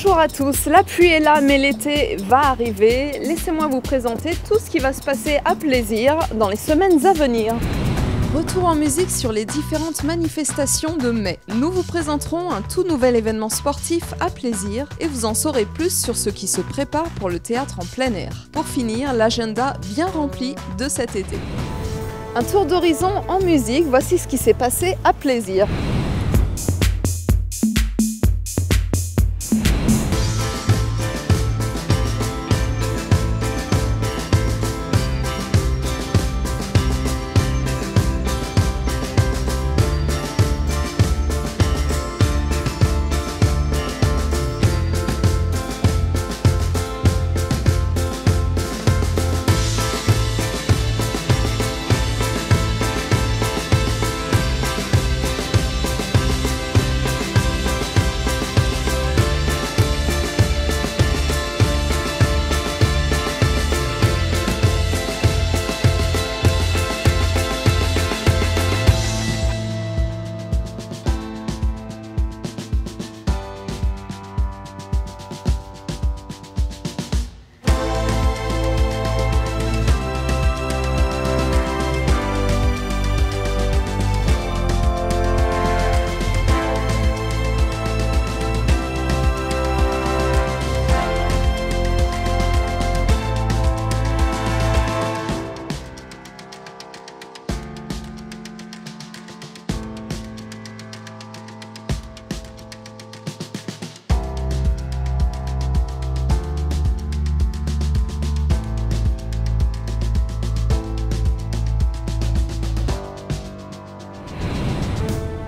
Bonjour à tous, la pluie est là mais l'été va arriver. Laissez-moi vous présenter tout ce qui va se passer à Plaisir dans les semaines à venir. Retour en musique sur les différentes manifestations de mai. Nous vous présenterons un tout nouvel événement sportif à Plaisir et vous en saurez plus sur ce qui se prépare pour le théâtre en plein air. Pour finir, l'agenda bien rempli de cet été. Un tour d'horizon en musique, voici ce qui s'est passé à Plaisir.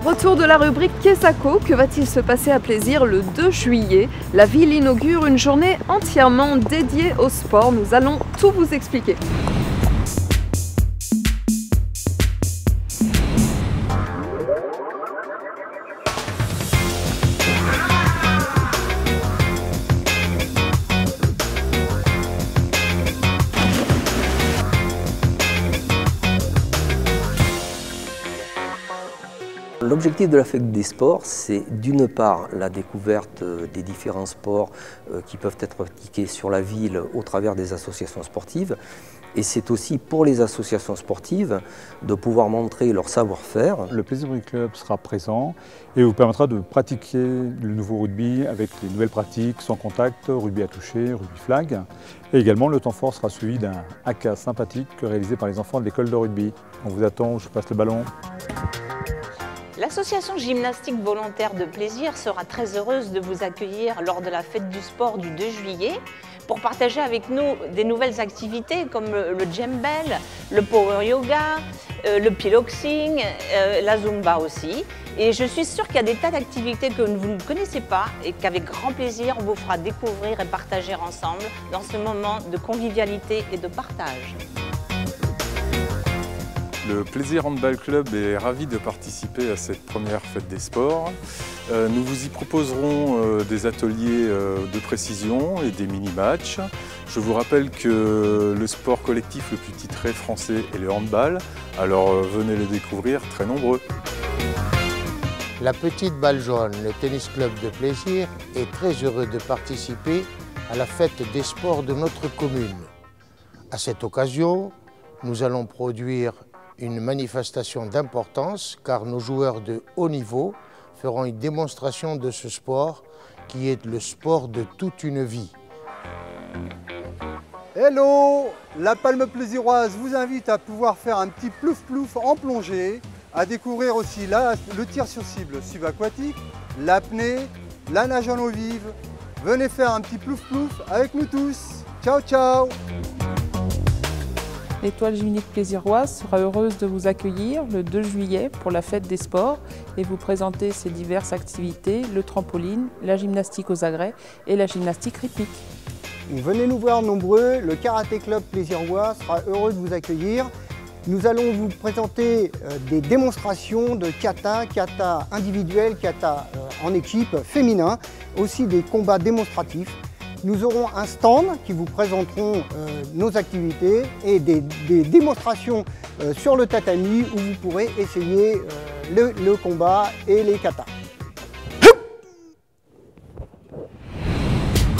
Retour de la rubrique Kesako, que va-t-il se passer à Plaisir le 2 juillet? La ville inaugure une journée entièrement dédiée au sport, nous allons tout vous expliquer. L'objectif de la fête des sports, c'est d'une part la découverte des différents sports qui peuvent être pratiqués sur la ville au travers des associations sportives. Et c'est aussi pour les associations sportives de pouvoir montrer leur savoir-faire. Le Plaisir Rugby Club sera présent et vous permettra de pratiquer le nouveau rugby avec les nouvelles pratiques sans contact, rugby à toucher, rugby flag. Et également, le temps fort sera suivi d'un haka sympathique réalisé par les enfants de l'école de rugby. On vous attend, je vous passe le ballon. L'association gymnastique volontaire de Plaisir sera très heureuse de vous accueillir lors de la fête du sport du 2 juillet pour partager avec nous des nouvelles activités comme le djembel, le power yoga, le piloxing, la zumba aussi. Et je suis sûre qu'il y a des tas d'activités que vous ne connaissez pas et qu'avec grand plaisir on vous fera découvrir et partager ensemble dans ce moment de convivialité et de partage. Le Plaisir Handball Club est ravi de participer à cette première fête des sports. Nous vous y proposerons des ateliers de précision et des mini-matchs. Je vous rappelle que le sport collectif le plus titré français est le handball, alors venez le découvrir très nombreux. La petite balle jaune, le tennis club de Plaisir, est très heureux de participer à la fête des sports de notre commune. À cette occasion, nous allons produire une manifestation d'importance car nos joueurs de haut niveau feront une démonstration de ce sport qui est le sport de toute une vie. Hello! La Palme Plaisiroise vous invite à pouvoir faire un petit plouf-plouf en plongée, à découvrir aussi le tir sur cible subaquatique, l'apnée, la nage en eau vive. Venez faire un petit plouf-plouf avec nous tous. Ciao, ciao! L'Étoile Gymnique Plaisiroise sera heureuse de vous accueillir le 2 juillet pour la fête des sports et vous présenter ses diverses activités, le trampoline, la gymnastique aux agrès et la gymnastique rythmique. Venez nous voir nombreux, le Karaté Club Plaisirois sera heureux de vous accueillir. Nous allons vous présenter des démonstrations de kata, kata individuel, kata en équipe, féminin, aussi des combats démonstratifs. Nous aurons un stand qui vous présenteront nos activités et des démonstrations sur le tatami où vous pourrez essayer le combat et les katas.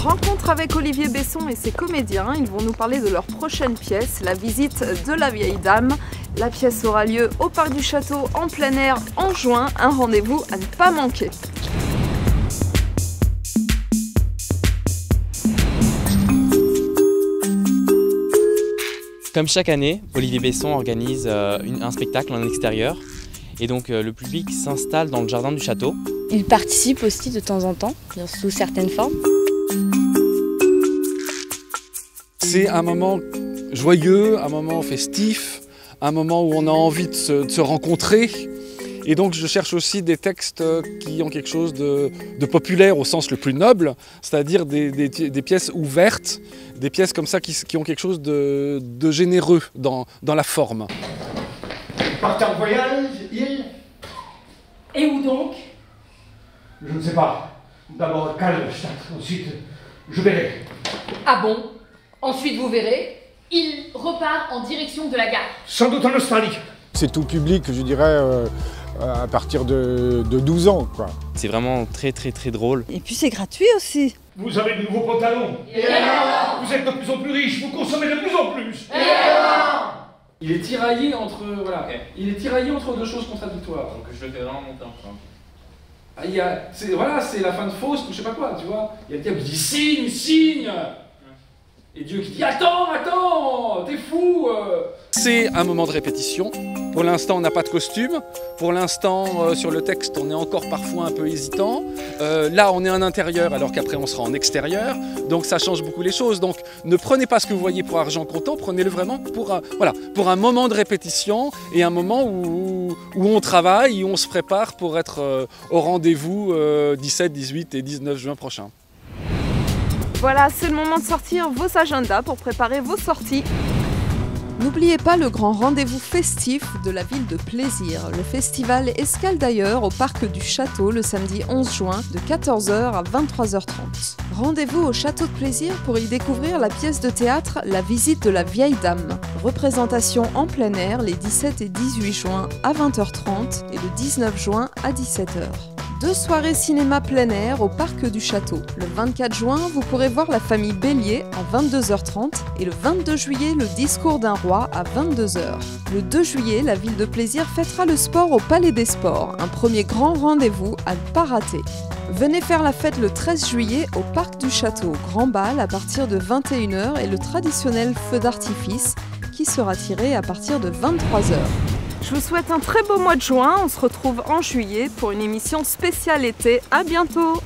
Rencontre avec Olivier Besson et ses comédiens. Ils vont nous parler de leur prochaine pièce, La visite de la vieille dame. La pièce aura lieu au Parc du Château en plein air en juin. Un rendez-vous à ne pas manquer. Comme chaque année, Olivier Besson organise un spectacle en extérieur. Et donc le public s'installe dans le jardin du château. Il participe aussi de temps en temps, sous certaines formes. C'est un moment joyeux, un moment festif, un moment où on a envie de se rencontrer. Et donc je cherche aussi des textes qui ont quelque chose de populaire au sens le plus noble, c'est-à-dire des pièces ouvertes, des pièces comme ça qui ont quelque chose de généreux dans la forme. Partez en voyage, il... Et où donc? Je ne sais pas. D'abord Kalstadt, ensuite je verrai. Ah bon? Ensuite vous verrez. Il repart en direction de la gare. Sans doute en Australie. C'est tout public, je dirais, à partir de 12 ans, quoi. C'est vraiment très drôle. Et puis c'est gratuit aussi. Vous avez de nouveaux pantalons. Et alors? Vous êtes de plus en plus riches, vous consommez de plus en plus. Et alors? Il est tiraillé entre il est tiraillé entre deux choses contradictoires. Donc je le fais vraiment monter en flamme. Ah, c'est la fin de Faust ou je sais pas quoi, tu vois. Il y a le diable qui dit signe. Et Dieu qui dit attends, t'es fou. C'est un moment de répétition. Pour l'instant, on n'a pas de costume. Pour l'instant, sur le texte, on est encore parfois un peu hésitant. Là, on est en intérieur, alors qu'après, on sera en extérieur. Donc, ça change beaucoup les choses. Donc, ne prenez pas ce que vous voyez pour argent comptant. Prenez-le vraiment pour un moment de répétition et un moment où on travaille, où on se prépare pour être au rendez-vous 17, 18 et 19 juin prochain. Voilà, c'est le moment de sortir vos agendas pour préparer vos sorties. N'oubliez pas le grand rendez-vous festif de la ville de Plaisir. Le festival Escale d'ailleurs au Parc du Château le samedi 11 juin de 14h à 23h30. Rendez-vous au Château de Plaisir pour y découvrir la pièce de théâtre La visite de la vieille dame. Représentation en plein air les 17 et 18 juin à 20h30 et le 19 juin à 17h. 2 soirées cinéma plein air au Parc du Château. Le 24 juin, vous pourrez voir la famille Bélier à 22h30 et le 22 juillet, le discours d'un roi à 22h. Le 2 juillet, la ville de Plaisir fêtera le sport au Palais des Sports, un premier grand rendez-vous à ne pas rater. Venez faire la fête le 13 juillet au Parc du Château, grand bal à partir de 21h et le traditionnel feu d'artifice qui sera tiré à partir de 23h. Je vous souhaite un très beau mois de juin, on se retrouve en juillet pour une émission spéciale été. À bientôt!